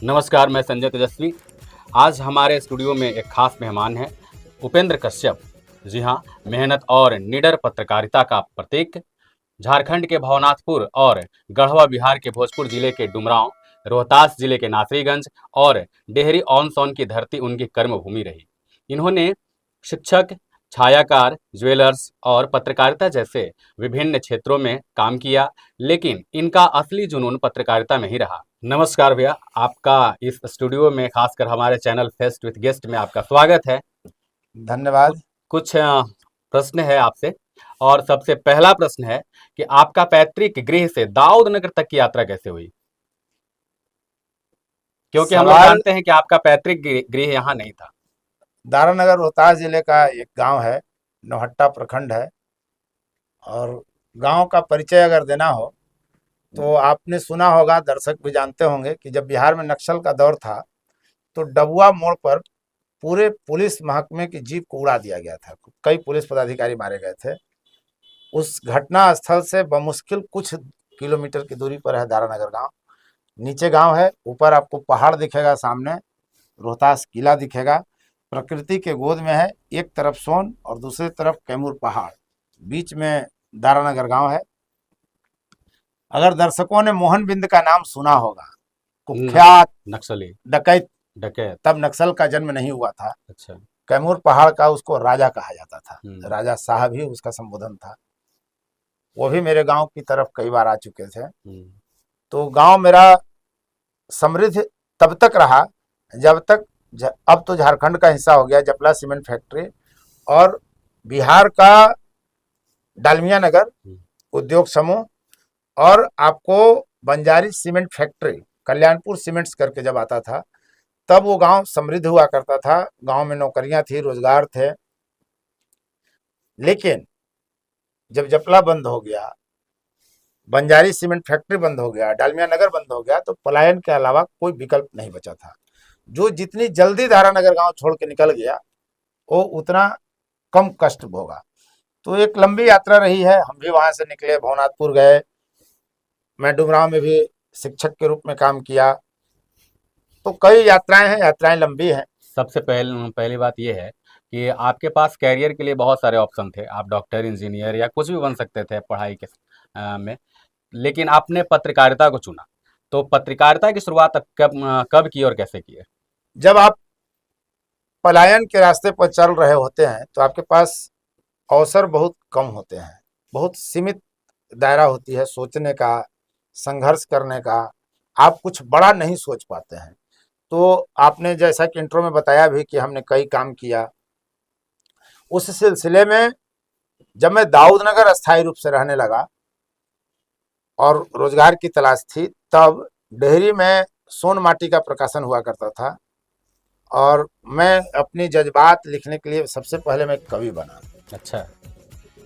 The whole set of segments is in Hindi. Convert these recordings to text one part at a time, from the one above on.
नमस्कार, मैं संजय तेजस्वी। आज हमारे स्टूडियो में एक खास मेहमान हैं, उपेंद्र कश्यप। जी हाँ, मेहनत और निडर पत्रकारिता का प्रतीक। झारखंड के भवनाथपुर और गढ़वा बिहार के भोजपुर जिले के डुमरांव, रोहतास जिले के नासरीगंज और डेहरी ऑन सोन की धरती उनकी कर्मभूमि रही। इन्होंने शिक्षक, छायाकार, ज्वेलर्स और पत्रकारिता जैसे विभिन्न क्षेत्रों में काम किया, लेकिन इनका असली जुनून पत्रकारिता में ही रहा। नमस्कार भैया, आपका इस स्टूडियो में, खासकर हमारे चैनल फेस्ट विद गेस्ट में आपका स्वागत है। धन्यवाद। कुछ प्रश्न है आपसे, और सबसे पहला प्रश्न है कि आपका पैतृक गृह से दाऊद नगर तक की यात्रा कैसे हुई? क्योंकि हम लोग सवाल जानते हैं कि आपका पैतृक गृह यहाँ नहीं था। दारानगर रोहतास जिले का एक गांव है, नौहट्टा प्रखंड है। और गांव का परिचय अगर देना हो तो आपने सुना होगा, दर्शक भी जानते होंगे कि जब बिहार में नक्सल का दौर था तो डबुआ मोड़ पर पूरे पुलिस महकमे की जीप को उड़ा दिया गया था। कई पुलिस पदाधिकारी मारे गए थे। उस घटना स्थल से बमुश्किल कुछ किलोमीटर की दूरी पर है दारानगर गांव। नीचे गांव है, ऊपर आपको पहाड़ दिखेगा, सामने रोहतास किला दिखेगा। प्रकृति के गोद में है, एक तरफ सोन और दूसरी तरफ कैमूर पहाड़, बीच में दारानगर गांव है। अगर दर्शकों ने मोहन बिंद का नाम सुना होगा, कुख्यात नक्सली डकैत, डकैत। तब नक्सल का जन्म नहीं हुआ था। अच्छा। कैमूर पहाड़ का उसको राजा कहा जाता था, हम्म। राजा साहब ही उसका संबोधन था। वो भी मेरे गांव की तरफ कई बार आ चुके थे। तो गांव मेरा समृद्ध तब तक रहा जब तक अब तो झारखंड का हिस्सा हो गया जपला सीमेंट फैक्ट्री और बिहार का डालमिया नगर उद्योग समूह और आपको Banjari cement factory, Kalyanpur cements करके जब आता था तब वो गांव समृद्ध हुआ करता था। गांव में नौकरियां थी, रोजगार थे। लेकिन जब जपला बंद हो गया, बंजारी सीमेंट फैक्ट्री बंद हो गया, डालमिया नगर बंद हो गया, तो पलायन के अलावा कोई विकल्प नहीं बचा था। जो जितनी जल्दी धारानगर गांव छोड़ के निकल गया वो उतना कम कष्ट भोगा। तो एक लंबी यात्रा रही है। हम भी वहां से निकले, भवनाथपुर गए, मैं डुमरांव में भी शिक्षक के रूप में काम किया। तो कई यात्राएं हैं, यात्राएं लंबी हैं। सबसे पहली बात यह है कि आपके पास कैरियर के लिए बहुत सारे ऑप्शन थे। आप डॉक्टर, इंजीनियर या कुछ भी बन सकते थे पढ़ाई के में, लेकिन आपने पत्रकारिता को चुना। तो पत्रकारिता की शुरुआत कब की और कैसे की है? जब आप पलायन के रास्ते पर चल रहे होते हैं तो आपके पास अवसर बहुत कम होते हैं, बहुत सीमित दायरा होती है सोचने का, संघर्ष करने का। आप कुछ बड़ा नहीं सोच पाते हैं। तो आपने जैसा कि इंट्रो में बताया भी कि हमने कई काम किया। उस सिलसिले में जब मैं दाऊदनगर अस्थायी रूप से रहने लगा और रोजगार की तलाश थी, तब डेहरी में सोन माटी का प्रकाशन हुआ करता था और मैं अपनी जज्बात लिखने के लिए सबसे पहले मैं कवि बना। अच्छा।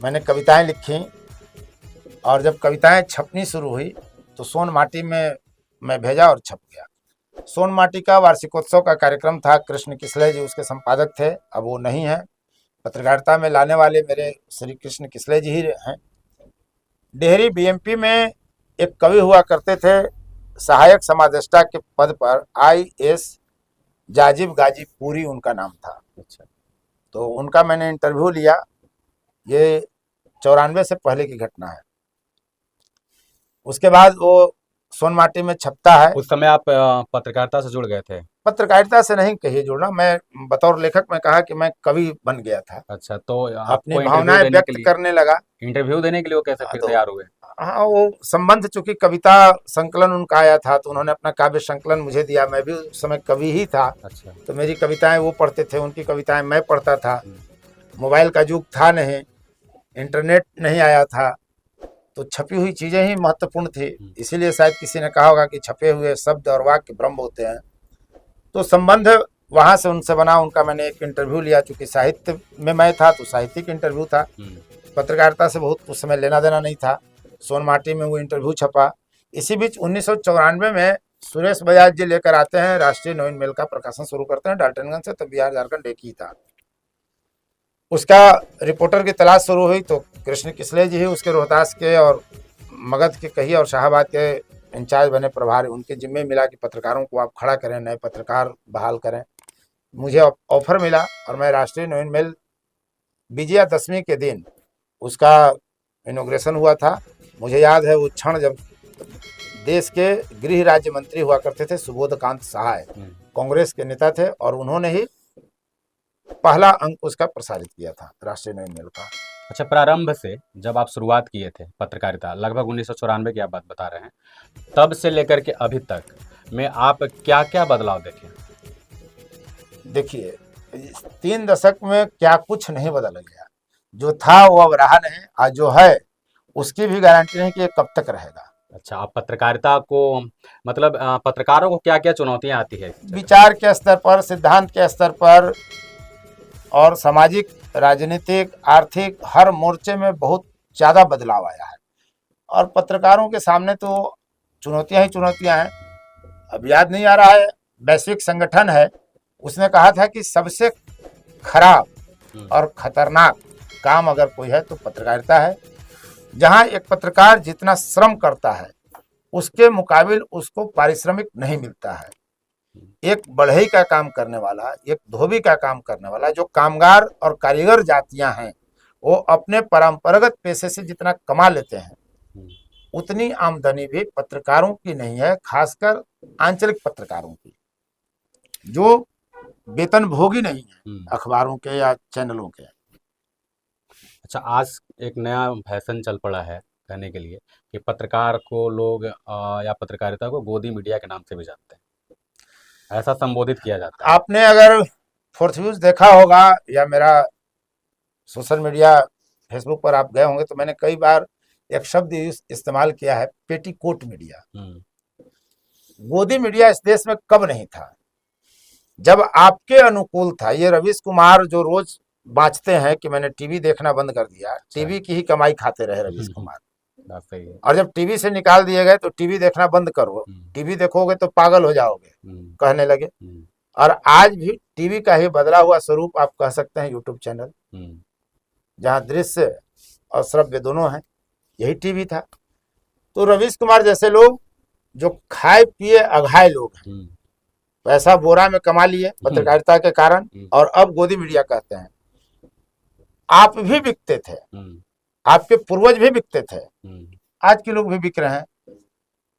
मैंने कविताएं लिखी और जब कविताएं छपनी शुरू हुई तो सोन माटी में मैं भेजा और छप गया। सोन माटी का वार्षिकोत्सव का कार्यक्रम था, कृष्ण किसले जी उसके संपादक थे, अब वो नहीं है। पत्रकारिता में लाने वाले मेरे श्री कृष्ण किसले जी ही हैं। डेहरी बीएमपी में एक कवि हुआ करते थे, सहायक समादेष्टा के पद पर IS जाजिब गाजीपुरी उनका नाम था। अच्छा। तो उनका मैंने इंटरव्यू लिया। ये 94 से पहले की घटना है। उसके बाद वो सोन माटी में छपता है। उस समय आप पत्रकारिता से जुड़ गए थे? पत्रकारिता से नहीं कहिए जुड़ना, मैं बतौर लेखक में कहा कि मैं कवि बन गया था। अच्छा, तो अपनी आपको इंटरव्यू भावनाएं देने के व्यक्त लिए करने लगा। इंटरव्यू देने के लिए वो कैसे फिर तो तैयार हुए? हाँ, वो संबंध, चूंकि कविता संकलन उनका आया था तो उन्होंने अपना काव्य संकलन मुझे दिया। मैं भी उस समय कवि ही था। अच्छा। तो मेरी कविताएं वो पढ़ते थे, उनकी कविताएं मैं पढ़ता था। हम्म। मोबाइल का युग था नहीं, इंटरनेट नहीं आया था, तो छपी हुई चीजें ही महत्वपूर्ण थी। इसीलिए शायद किसी ने कहा होगा कि छपे हुए शब्द और वाक्य ब्रह्म होते हैं। तो संबंध वहां से उनसे बना। उनका मैंने एक इंटरव्यू लिया, चूंकि साहित्य में मैं था तो साहित्यिक इंटरव्यू था, पत्रकारिता से बहुत उस समय लेना देना नहीं था। सोन माटी में वो इंटरव्यू छपा। इसी बीच 1994 में सुरेश बजाज जी लेकर आते हैं, राष्ट्रीय नवीन मेल का प्रकाशन शुरू करते हैं डाल्टनगंज से। तब बिहार झारखंड एक ही था। उसका रिपोर्टर की तलाश शुरू हुई तो कृष्ण किसले जी ही उसके रोहतास के और मगध के कही और शाहबाद के इंचार्ज बने प्रभारी, उनके जिम्मे मिला कि पत्रकारों को आप खड़ा करें, नए पत्रकार बहाल करें। मुझे ऑफर मिला और मैं राष्ट्रीय नवीन मेल विजयादशमी के दिन उसका इनॉग्रेशन हुआ था। मुझे याद है वो क्षण जब देश के गृह राज्य मंत्री हुआ करते थे सुबोधकांत सहाय, कांग्रेस के नेता थे, और उन्होंने ही पहला अंक उसका प्रसारित किया था राष्ट्रीय नवीन मेल का। अच्छा, प्रारंभ से जब आप शुरुआत किए थे पत्रकारिता, लगभग 1994 की आप बात बता रहे हैं, तब से लेकर के अभी तक में आप क्या क्या बदलाव देखे? देखिए, 3 दशक में क्या कुछ नहीं बदल गया। जो था वो अब रहा नहीं, और जो है उसकी भी गारंटी नहीं कि ये कब तक रहेगा। अच्छा, आप पत्रकारिता को मतलब पत्रकारों को क्या क्या चुनौतियां आती है? विचार के स्तर पर, सिद्धांत के स्तर पर, और सामाजिक, राजनीतिक, आर्थिक हर मोर्चे में बहुत ज़्यादा बदलाव आया है। और पत्रकारों के सामने तो चुनौतियां ही चुनौतियां हैं। अब याद नहीं आ रहा है, वैश्विक संगठन है, उसने कहा था कि सबसे खराब और खतरनाक काम अगर कोई है तो पत्रकारिता है। जहां एक पत्रकार जितना श्रम करता है उसके मुकाबिल उसको पारिश्रमिक नहीं मिलता है। एक बढ़ई का काम करने वाला, एक धोबी का काम करने वाला, जो कामगार और कारीगर जातियां हैं, वो अपने परंपरागत पैसे से जितना कमा लेते हैं उतनी आमदनी भी पत्रकारों की नहीं है, खासकर आंचलिक पत्रकारों की, जो वेतन भोगी नहीं है अखबारों के या चैनलों के। अच्छा, आज एक नया फैशन चल पड़ा है कहने के लिए कि पत्रकार को लोग या पत्रकारिता को गोदी मीडिया के नाम से भी जानते हैं, ऐसा संबोधित किया जाता है। आपने अगर फोर्थ व्यूज देखा होगा या मेरा सोशल मीडिया फेसबुक पर आप गए होंगे तो मैंने कई बार एक शब्द इस्तेमाल किया है, पेटीकोट मीडिया। गोदी मीडिया इस देश में कब नहीं था? जब आपके अनुकूल था। ये रवीश कुमार जो रोज बाँचते हैं कि मैंने टीवी देखना बंद कर दिया, टीवी की ही कमाई खाते रहे रवीश कुमार। सही है। और जब टीवी से निकाल दिए गए तो टीवी देखना बंद करो, टीवी देखोगे तो पागल हो जाओगे कहने लगे। और आज भी टीवी का ही बदला हुआ स्वरूप आप कह सकते हैं यूट्यूब चैनल, जहां दृश्य और श्रव्य दोनों हैं, यही टीवी था। तो रवीश कुमार जैसे लोग जो खाए पिए अघाए लोग हैं, पैसा बोरा में कमा लिए पत्रकारिता के कारण, और अब गोदी मीडिया कहते हैं। आप भी बिकते थे, आपके पूर्वज भी बिकते थे, आज के लोग भी बिक रहे हैं।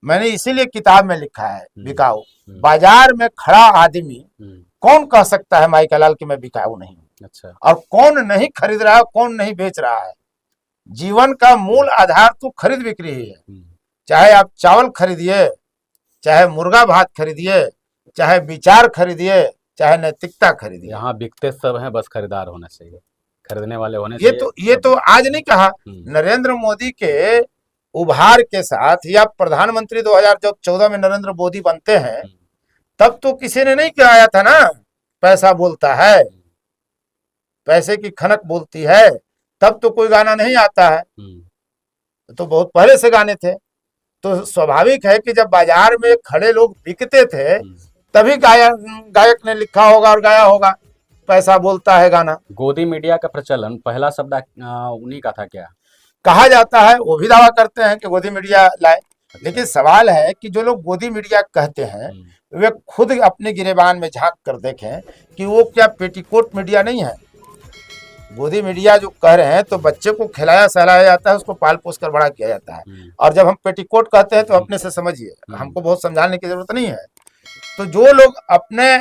मैंने इसीलिए किताब में लिखा है बिकाऊ। बाजार में खड़ा आदमी कौन कह सकता है माई का लाल कि मैं बिकाऊ नहीं हूं? अच्छा। और कौन नहीं खरीद रहा है, कौन नहीं बेच रहा है? जीवन का मूल आधार तो खरीद बिक्री ही है। चाहे आप चावल खरीदिए, चाहे मुर्गा भात खरीदिए, चाहे विचार खरीदिए, चाहे नैतिकता खरीदिए। यहाँ बिकते सब हैं, बस खरीदार होना चाहिए, खरीदने वाले होने चाहिए। ये तो आज नहीं कहा, नरेंद्र मोदी के उभार के साथ या प्रधानमंत्री 2014 में नरेंद्र मोदी बनते हैं, तब तो किसी ने नहीं कहा था ना पैसा बोलता है, पैसे की खनक बोलती है, तब तो कोई गाना नहीं आता है। तो बहुत पहले से गाने थे। तो स्वाभाविक है कि जब बाजार में खड़े लोग बिकते थे तभी गायक ने लिखा होगा और गाया होगा पैसा बोलता है गाना। गोदी मीडिया का प्रचलन पहला शब्द उन्हीं का था क्या? कहा जाता है, वो भी दावा करते हैं कि गोदी मीडिया लाए। लेकिन सवाल है कि जो लोग गोदी मीडिया कहते हैं वे खुद अपने गिरेबान में झांक कर देखें कि वो क्या पेटीकोट मीडिया नहीं है। गोदी मीडिया जो कह रहे हैं तो बच्चे को खिलाया सहलाया जाता है, उसको पाल पोस कर बड़ा किया जाता है। और जब हम पेटीकोट कहते हैं तो अपने से समझिए, हमको बहुत समझाने की जरूरत नहीं है। तो जो लोग अपने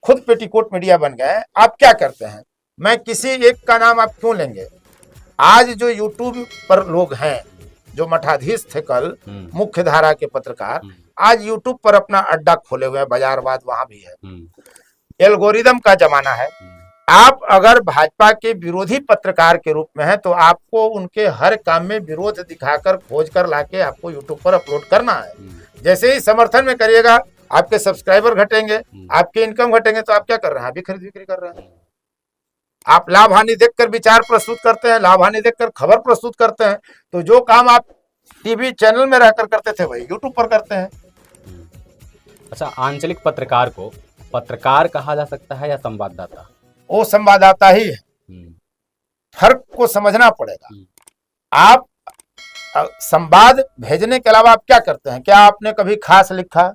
खुद पेटीकोट मीडिया बन गए, आप क्या करते हैं? मैं किसी एक का नाम आप क्यों लेंगे? आज जो यूट्यूब पर लोग हैं, जो मठाधीश थे कल मुख्य धारा के पत्रकार, आज यूट्यूब पर अपना अड्डा खोले हुए हैं, बाजारवाद वहां भी है। एल्गोरिदम का जमाना है। आप अगर भाजपा के विरोधी पत्रकार के रूप में हैं तो आपको उनके हर काम में विरोध दिखाकर खोज कर लाके आपको यूट्यूब पर अपलोड करना है। जैसे ही समर्थन में करिएगा आपके सब्सक्राइबर घटेंगे, आपके इनकम घटेंगे, तो आप क्या कर रहे हैं? अभी खरीद बिक्री कर रहे हैं। आप लाभ हानि देखकर विचार प्रस्तुत करते हैं, लाभ हानि देखकर खबर प्रस्तुत करते हैं। तो जो काम आप टीवी चैनल में रहकर करते थे वही यूट्यूब पर करते हैं। अच्छा, आंचलिक पत्रकार को पत्रकार कहा जा सकता है या संवाददाता? वो संवाददाता ही है। फर्क को समझना पड़ेगा। आप संवाद भेजने के अलावा आप क्या करते हैं? क्या आपने कभी खास लिखा?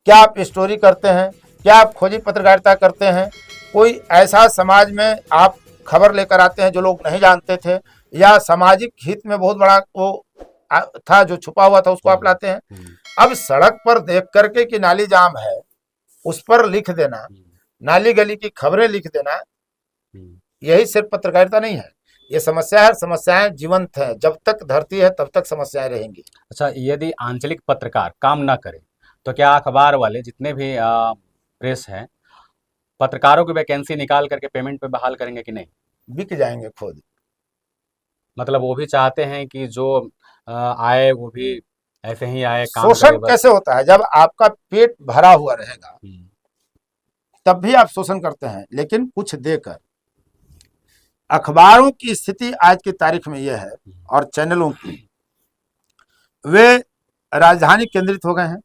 क्या आप स्टोरी करते हैं? क्या आप खोजी पत्रकारिता करते हैं? कोई ऐसा समाज में आप खबर लेकर आते हैं जो लोग नहीं जानते थे, या सामाजिक हित में बहुत बड़ा वो था जो छुपा हुआ था, उसको आप लाते हैं? अब सड़क पर देख करके कि नाली जाम है, उस पर लिख देना, नाली गली की खबरें लिख देना, यही सिर्फ पत्रकारिता नहीं है। ये समस्या है, समस्याएं जीवंत हैं, जब तक धरती है तब तक समस्याएं रहेंगी। अच्छा, यदि आंचलिक पत्रकार काम ना करे तो क्या अखबार वाले जितने भी प्रेस हैं पत्रकारों की वैकेंसी निकाल करके पेमेंट पे बहाल करेंगे कि नहीं? बिक जाएंगे खुद। मतलब वो भी चाहते हैं कि जो आए वो भी ऐसे ही आए, काम शोषण करे बस। कैसे होता है? जब आपका पेट भरा हुआ रहेगा तब भी आप शोषण करते हैं, लेकिन कुछ देकर। अखबारों की स्थिति आज की तारीख में यह है, और चैनलों की, वे राजधानी केंद्रित हो गए हैं,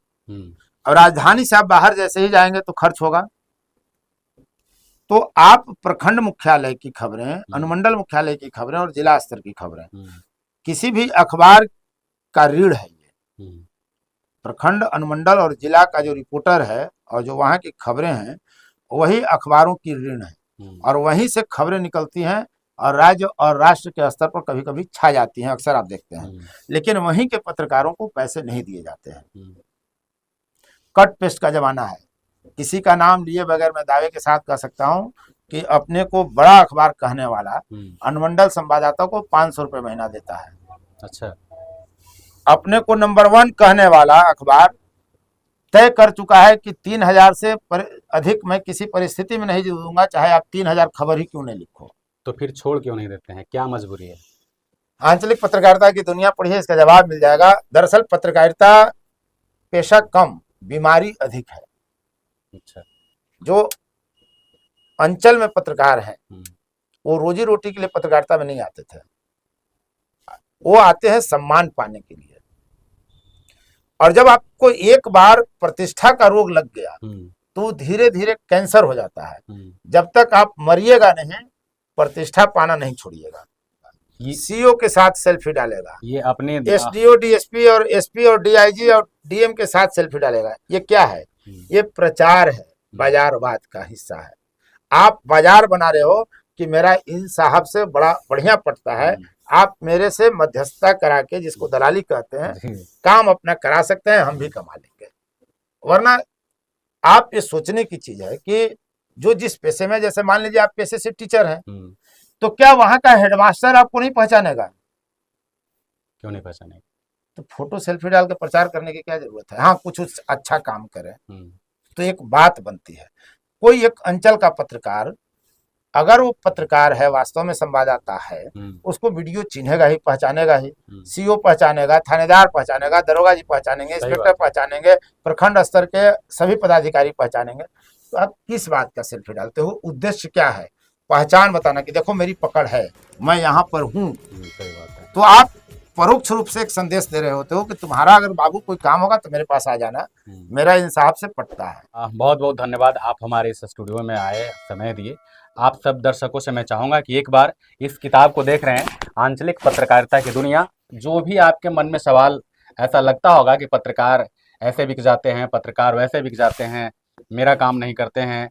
और राजधानी से आप बाहर जैसे ही जाएंगे तो खर्च होगा। तो आप प्रखंड मुख्यालय की खबरें, अनुमंडल मुख्यालय की खबरें और जिला स्तर की खबरें, किसी भी अखबार का रीढ़ है ये। प्रखंड, अनुमंडल और जिला का जो रिपोर्टर है और जो वहाँ की खबरें हैं, वही अखबारों की रीढ़ है, और वहीं से खबरें निकलती हैं और राज्य और राष्ट्र के स्तर पर कभी कभी छा जाती हैं, अक्सर आप देखते हैं। लेकिन वहीं के पत्रकारों को पैसे नहीं दिए जाते हैं। कट पेस्ट का जमाना है। किसी का नाम लिए बगैर मैं दावे के साथ कह सकता हूं कि अपने को बड़ा अखबार कहने वाला अनुमंडल संवाददाता को 500 रुपये महीना देता है। अच्छा। अपने को नंबर 1 कहने वाला अखबार तय कर चुका है कि 3000 से अधिक मैं किसी परिस्थिति में नहीं दूंगा, चाहे आप 3000 खबर ही क्यों नहीं लिखो। तो फिर छोड़ क्यों नहीं देते हैं? क्या मजबूरी है? आंचलिक पत्रकारिता की दुनिया पढ़िए, इसका जवाब मिल जाएगा। दरअसल पत्रकारिता पेशा कम, बीमारी अधिक है। अच्छा। जो अंचल में पत्रकार हैं वो रोजी रोटी के लिए पत्रकारिता में नहीं आते थे, वो आते हैं सम्मान पाने के लिए। और जब आपको एक बार प्रतिष्ठा का रोग लग गया तो धीरे धीरे कैंसर हो जाता है। जब तक आप मरिएगा नहीं, प्रतिष्ठा पाना नहीं छोड़िएगा। सीओ के साथ सेल्फी डालेगा, ये अपने एसडीओ, डीएसपी और एसपी और डीआईजी और डीएम के साथ सेल्फी डालेगा। ये क्या है? ये प्रचार है, बाजारवाद का हिस्सा है। आप बाजार बना रहे हो कि मेरा इन साहब से बड़ा बढ़िया पड़ता है, आप मेरे से मध्यस्थता करा के, जिसको दलाली कहते हैं, काम अपना करा सकते हैं, हम भी कमा लेंगे। वरना आप ये सोचने की चीज है कि जो जिस पेशे में, जैसे मान लीजिए आप पेशे से टीचर हैं, तो क्या वहां का हेडमास्टर आपको नहीं पहचानेगा? क्यों नहीं पहचानेगा? तो फोटो सेल्फी डाल के प्रचार करने की क्या जरूरत है? हाँ, कुछ अच्छा काम करे तो एक बात बनती है। कोई एक अंचल का पत्रकार, अगर वो पत्रकार है, वास्तव में संवाददाता है, उसको वीडियो चिन्हेगा ही, पहचानेगा ही। सीओ पहचानेगा, थानेदार पहचानेगा, दरोगा जी पहचानेंगे, इंस्पेक्टर पहचानेंगे, प्रखंड स्तर के सभी पदाधिकारी पहचानेंगे। तो आप किस बात का सेल्फी डालते हो? उद्देश्य क्या है? पहचान बताना कि देखो मेरी पकड़ है, मैं यहाँ पर हूँ। तो आप परोक्ष रूप से एक संदेश दे रहे होते हो कि तुम्हारा अगर बाबू कोई काम होगा तो मेरे पास आ जाना, मेरा इंसाफ से पटता है। बहुत बहुत धन्यवाद, आप हमारे इस स्टूडियो में आए, समय दिए। आप सब दर्शकों से मैं चाहूँगा कि एक बार इस किताब को देख रहे हैं, आंचलिक पत्रकारिता की दुनिया। जो भी आपके मन में सवाल ऐसा लगता होगा कि पत्रकार ऐसे बिक जाते हैं, पत्रकार वैसे बिक जाते हैं, मेरा काम नहीं करते हैं,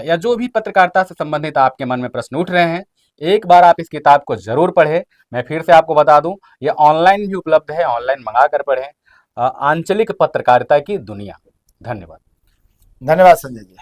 या जो भी पत्रकारिता से संबंधित आपके मन में प्रश्न उठ रहे हैं, एक बार आप इस किताब को जरूर पढ़ें। मैं फिर से आपको बता दूं, ये ऑनलाइन भी उपलब्ध है, ऑनलाइन मंगा कर पढ़ें। आंचलिक पत्रकारिता की दुनिया। धन्यवाद। धन्यवाद संजय जी।